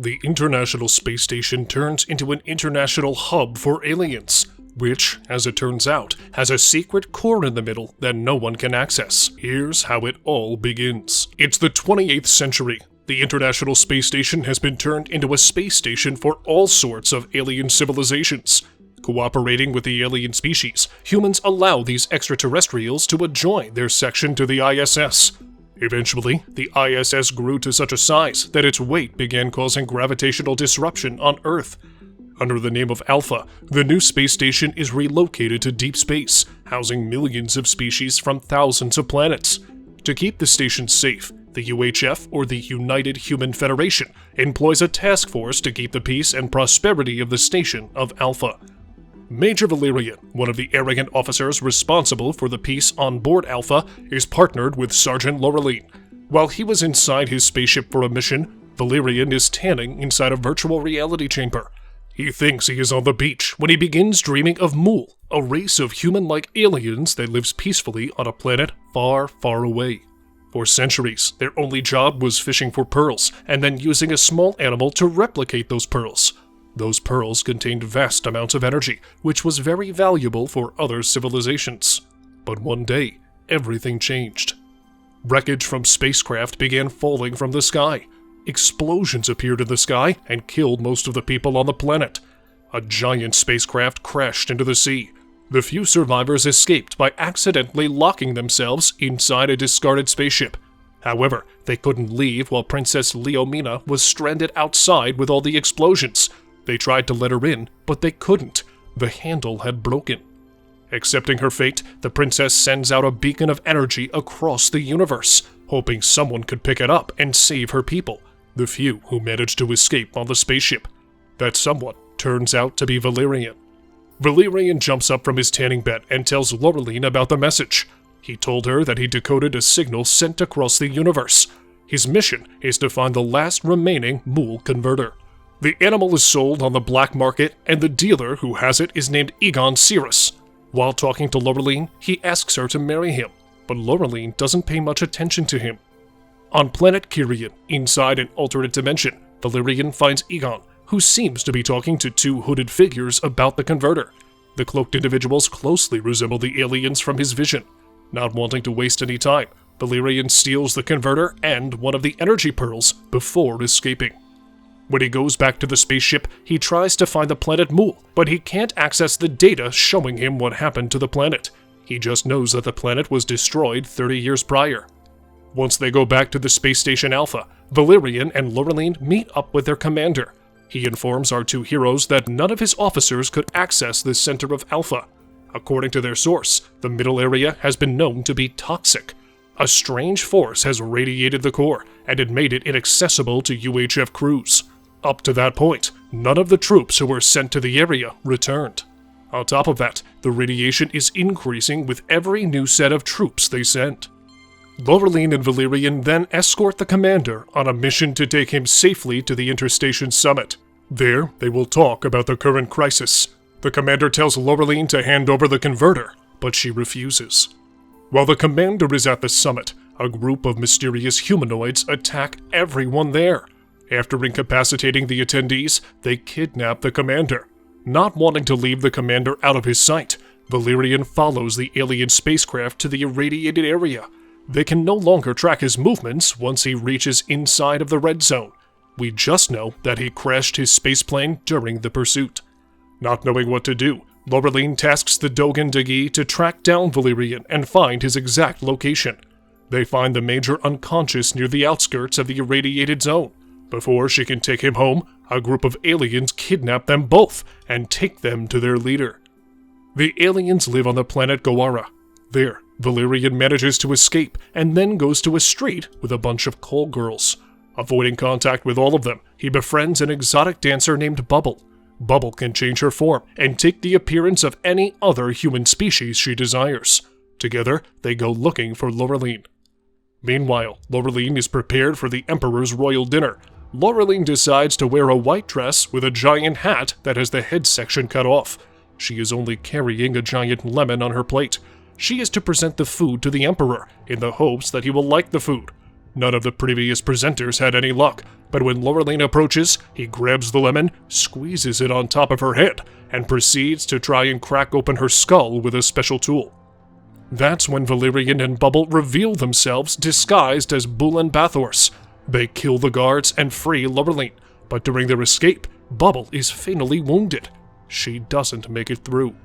The International Space Station turns into an international hub for aliens, which, as it turns out, has a secret core in the middle that no one can access. Here's how it all begins. It's the 28th century. The International Space Station has been turned into a space station for all sorts of alien civilizations. Cooperating with the alien species, humans allow these extraterrestrials to adjoin their section to the ISS. Eventually, the ISS grew to such a size that its weight began causing gravitational disruption on Earth. Under the name of Alpha, the new space station is relocated to deep space, housing millions of species from thousands of planets. To keep the station safe, the UHF, or the United Human Federation, employs a task force to keep the peace and prosperity of the station of Alpha. Major Valerian, one of the arrogant officers responsible for the peace on board Alpha, is partnered with Sergeant Laureline. While he was inside his spaceship for a mission, Valerian is tanning inside a virtual reality chamber. He thinks he is on the beach when he begins dreaming of Mool, a race of human-like aliens that lives peacefully on a planet far, far away. For centuries, their only job was fishing for pearls and then using a small animal to replicate those pearls. Those pearls contained vast amounts of energy, which was very valuable for other civilizations. But one day, everything changed. Wreckage from spacecraft began falling from the sky. Explosions appeared in the sky and killed most of the people on the planet. A giant spacecraft crashed into the sea. The few survivors escaped by accidentally locking themselves inside a discarded spaceship. However, they couldn't leave while Princess Leomina was stranded outside with all the explosions. They tried to let her in, but they couldn't. The handle had broken. Accepting her fate, the princess sends out a beacon of energy across the universe, hoping someone could pick it up and save her people, the few who managed to escape on the spaceship. That someone turns out to be Valerian. Valerian jumps up from his tanning bed and tells Laureline about the message. He told her that he decoded a signal sent across the universe. His mission is to find the last remaining Mool converter. The animal is sold on the black market, and the dealer who has it is named Egon Cirrus. While talking to Laureline, he asks her to marry him, but Laureline doesn't pay much attention to him. On planet Kyrian, inside an alternate dimension, Valerian finds Egon, who seems to be talking to two hooded figures about the converter. The cloaked individuals closely resemble the aliens from his vision. Not wanting to waste any time, Valerian steals the converter and one of the energy pearls before escaping. When he goes back to the spaceship, he tries to find the planet Mool, but he can't access the data showing him what happened to the planet. He just knows that the planet was destroyed 30 years prior. Once they go back to the space station Alpha, Valerian and Laureline meet up with their commander. He informs our two heroes that none of his officers could access the center of Alpha. According to their source, the middle area has been known to be toxic. A strange force has radiated the core, and had made it inaccessible to UHF crews. Up to that point, none of the troops who were sent to the area returned. On top of that, the radiation is increasing with every new set of troops they send. Laureline and Valerian then escort the commander on a mission to take him safely to the Interstation Summit. There, they will talk about the current crisis. The commander tells Laureline to hand over the converter, but she refuses. While the commander is at the summit, a group of mysterious humanoids attack everyone there. After incapacitating the attendees, they kidnap the commander. Not wanting to leave the commander out of his sight, Valerian follows the alien spacecraft to the irradiated area. They can no longer track his movements once he reaches inside of the red zone. We just know that he crashed his spaceplane during the pursuit. Not knowing what to do, Laureline tasks the Dogan Dagi to track down Valerian and find his exact location. They find the Major unconscious near the outskirts of the irradiated zone. Before she can take him home, a group of aliens kidnap them both and take them to their leader. The aliens live on the planet Goara. There, Valerian manages to escape and then goes to a street with a bunch of call girls. Avoiding contact with all of them, he befriends an exotic dancer named Bubble. Bubble can change her form and take the appearance of any other human species she desires. Together, they go looking for Laureline. Meanwhile, Laureline is prepared for the Emperor's royal dinner. Laureline decides to wear a white dress with a giant hat that has the head section cut off. She is only carrying a giant lemon on her plate. She is to present the food to the Emperor in the hopes that he will like the food. None of the previous presenters had any luck, but when Laureline approaches, he grabs the lemon, squeezes it on top of her head, and proceeds to try and crack open her skull with a special tool. That's when Valerian and Bubble reveal themselves disguised as Bull and Bathorse. They kill the guards and free Laureline, but during their escape, Bubble is fatally wounded. She doesn't make it through.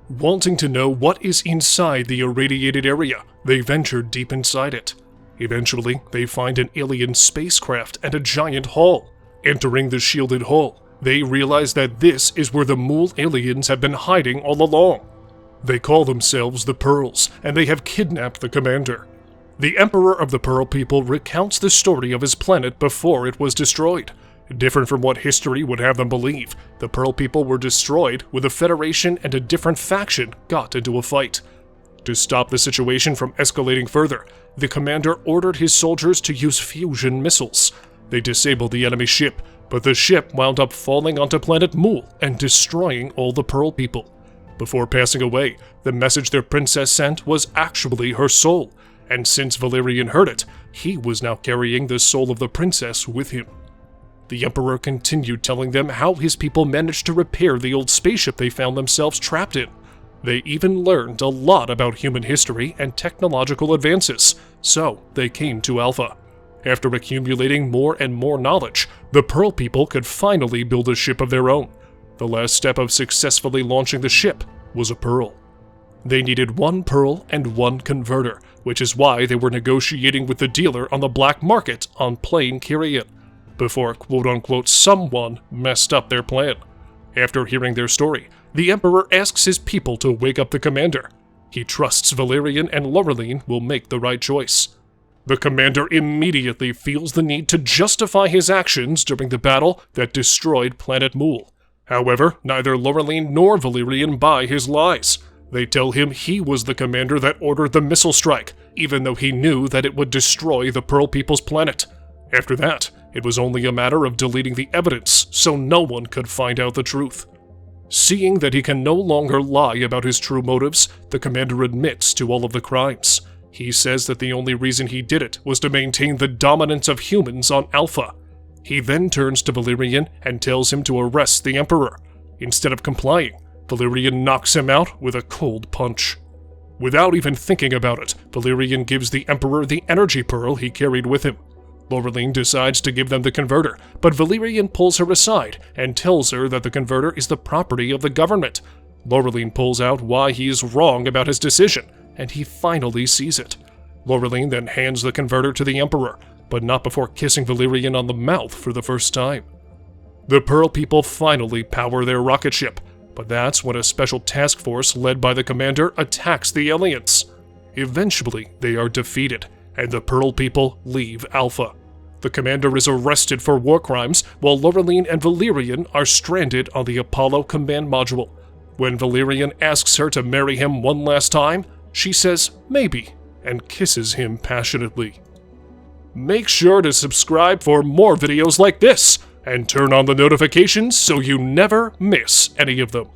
Wanting to know what is inside the irradiated area, they venture deep inside it. Eventually, they find an alien spacecraft and a giant hall. Entering the shielded hall, they realize that this is where the Mool aliens have been hiding all along. They call themselves the Pearls, and they have kidnapped the commander. The Emperor of the Pearl People recounts the story of his planet before it was destroyed. Different from what history would have them believe, the Pearl People were destroyed when the Federation and a different faction got into a fight. To stop the situation from escalating further, the commander ordered his soldiers to use fusion missiles. They disabled the enemy ship, but the ship wound up falling onto planet Mool and destroying all the Pearl People. Before passing away, the message their princess sent was actually her soul, and since Valerian heard it, he was now carrying the soul of the princess with him. The Emperor continued telling them how his people managed to repair the old spaceship they found themselves trapped in. They even learned a lot about human history and technological advances, so they came to Alpha. After accumulating more and more knowledge, the Pearl People could finally build a ship of their own. The last step of successfully launching the ship was a pearl. They needed one pearl and one converter, which is why they were negotiating with the dealer on the black market on plain Kyrian, before quote-unquote someone messed up their plan. After hearing their story, the Emperor asks his people to wake up the commander. He trusts Valerian and Laureline will make the right choice. The commander immediately feels the need to justify his actions during the battle that destroyed planet Mool. However, neither Laureline nor Valerian buy his lies. They tell him he was the commander that ordered the missile strike, even though he knew that it would destroy the Pearl People's planet. After that, it was only a matter of deleting the evidence so no one could find out the truth. Seeing that he can no longer lie about his true motives, the commander admits to all of the crimes. He says that the only reason he did it was to maintain the dominance of humans on Alpha. He then turns to Valerian and tells him to arrest the Emperor. Instead of complying, Valerian knocks him out with a cold punch. Without even thinking about it, Valerian gives the Emperor the energy pearl he carried with him. Laureline decides to give them the converter, but Valerian pulls her aside and tells her that the converter is the property of the government. Laureline pulls out why he is wrong about his decision, and he finally sees it. Laureline then hands the converter to the Emperor, but not before kissing Valerian on the mouth for the first time. The Pearl People finally power their rocket ship, but that's when a special task force led by the commander attacks the aliens. Eventually, they are defeated, and the Pearl People leave Alpha. The commander is arrested for war crimes, while Laureline and Valerian are stranded on the Apollo command module. When Valerian asks her to marry him one last time, she says maybe, and kisses him passionately. Make sure to subscribe for more videos like this, and turn on the notifications so you never miss any of them.